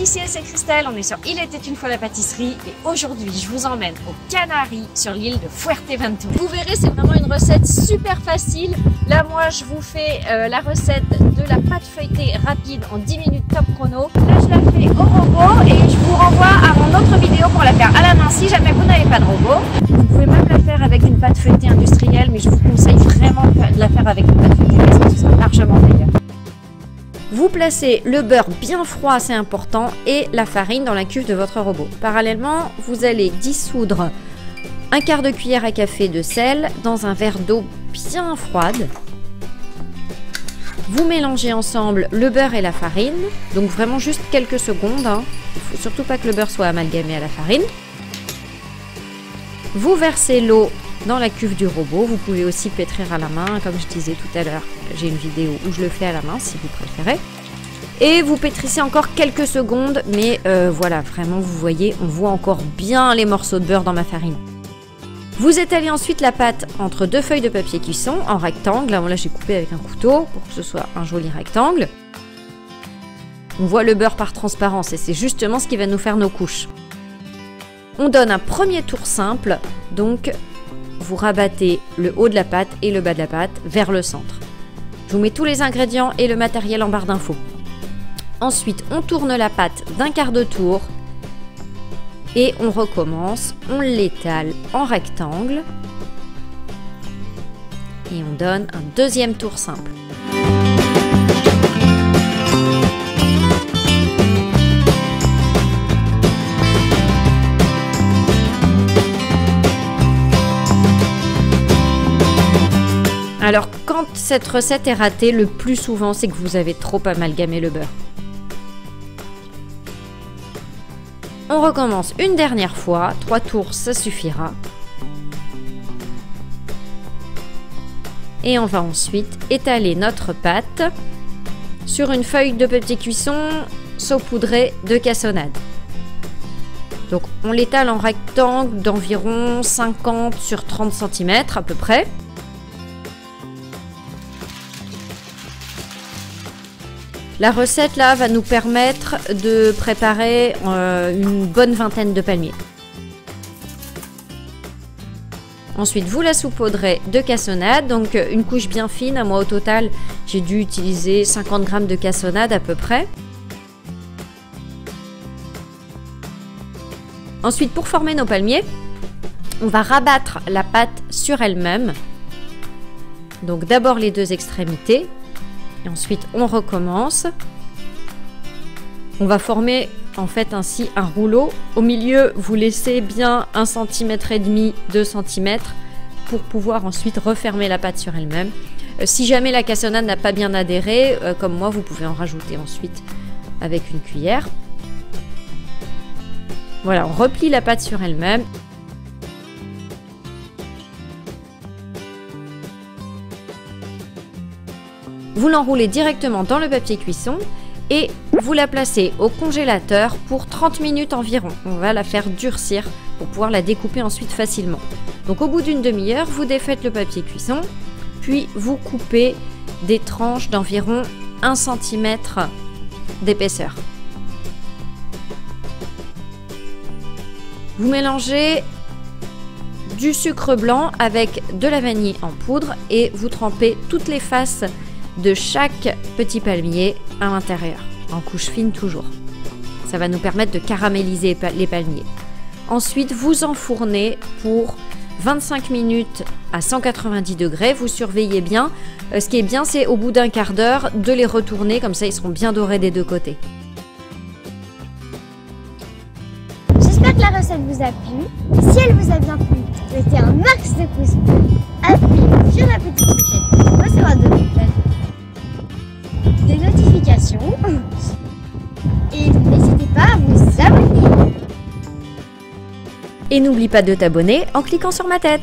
ici c'est Christelle, on est sur Il était une fois la pâtisserie et aujourd'hui je vous emmène aux Canaries sur l'île de Fuerteventura. Vous verrez, c'est vraiment une recette super facile. Là moi je vous fais la recette de la pâte feuilletée rapide en 10 minutes top chrono. Là je la fais au robot et je vous renvoie à mon autre vidéo pour la faire à la main si jamais vous n'avez pas de robot. Vous pouvez même la faire avec une pâte feuilletée industrielle, mais je vous conseille vraiment de la faire avec une pâte feuilletée parce que ce sera largement meilleur. Vous placez le beurre bien froid, c'est important, et la farine dans la cuve de votre robot. Parallèlement, vous allez dissoudre un quart de cuillère à café de sel dans un verre d'eau bien froide. Vous mélangez ensemble le beurre et la farine, donc vraiment juste quelques secondes. Il ne faut surtout pas que le beurre soit amalgamé à la farine. Vous versez l'eau dans la cuve du robot. Vous pouvez aussi pétrir à la main, comme je disais tout à l'heure. J'ai une vidéo où je le fais à la main si vous préférez. Et vous pétrissez encore quelques secondes, mais voilà, vraiment vous voyez, on voit encore bien les morceaux de beurre dans ma farine. Vous étalez ensuite la pâte entre deux feuilles de papier cuisson en rectangle. Là j'ai coupé avec un couteau pour que ce soit un joli rectangle. On voit le beurre par transparence et c'est justement ce qui va nous faire nos couches. On donne un premier tour simple, donc vous rabattez le haut de la pâte et le bas de la pâte vers le centre. Je vous mets tous les ingrédients et le matériel en barre d'infos. Ensuite, on tourne la pâte d'un quart de tour et on recommence. On l'étale en rectangle et on donne un deuxième tour simple. Alors, quand cette recette est ratée, le plus souvent, c'est que vous avez trop amalgamé le beurre. On recommence une dernière fois, 3 tours, ça suffira. Et on va ensuite étaler notre pâte sur une feuille de papier cuisson saupoudrée de cassonade. Donc, on l'étale en rectangle d'environ 50 sur 30 cm à peu près. La recette là va nous permettre de préparer une bonne vingtaine de palmiers. Ensuite, vous la saupoudrez de cassonade, donc une couche bien fine. Moi au total, j'ai dû utiliser 50 g de cassonade à peu près. Ensuite, pour former nos palmiers, on va rabattre la pâte sur elle-même. Donc d'abord les deux extrémités. Et ensuite, on recommence. On va former en fait ainsi un rouleau. Au milieu, vous laissez bien 1,5 cm, 2 cm pour pouvoir ensuite refermer la pâte sur elle-même. Si jamais la cassonade n'a pas bien adhéré, comme moi, vous pouvez en rajouter ensuite avec une cuillère. Voilà, on replie la pâte sur elle-même. Vous l'enroulez directement dans le papier cuisson et vous la placez au congélateur pour 30 minutes environ. On va la faire durcir pour pouvoir la découper ensuite facilement. Donc au bout d'une demi-heure, vous défaites le papier cuisson, puis vous coupez des tranches d'environ 1 cm d'épaisseur. Vous mélangez du sucre blanc avec de la vanille en poudre et vous trempez toutes les faces de chaque petit palmier à l'intérieur, en couche fine toujours. Ça va nous permettre de caraméliser les palmiers. Ensuite, vous enfournez pour 25 minutes à 190 degrés. Vous surveillez bien. Ce qui est bien, c'est au bout d'un quart d'heure de les retourner, comme ça ils seront bien dorés des deux côtés. J'espère que la recette vous a plu. Si elle vous a bien plu, mettez un max de pouces bleus, appuyez sur la petite clochette pour recevoir de nouvelles, des notifications et n'hésitez pas à vous abonner. Et n'oublie pas de t'abonner en cliquant sur ma tête.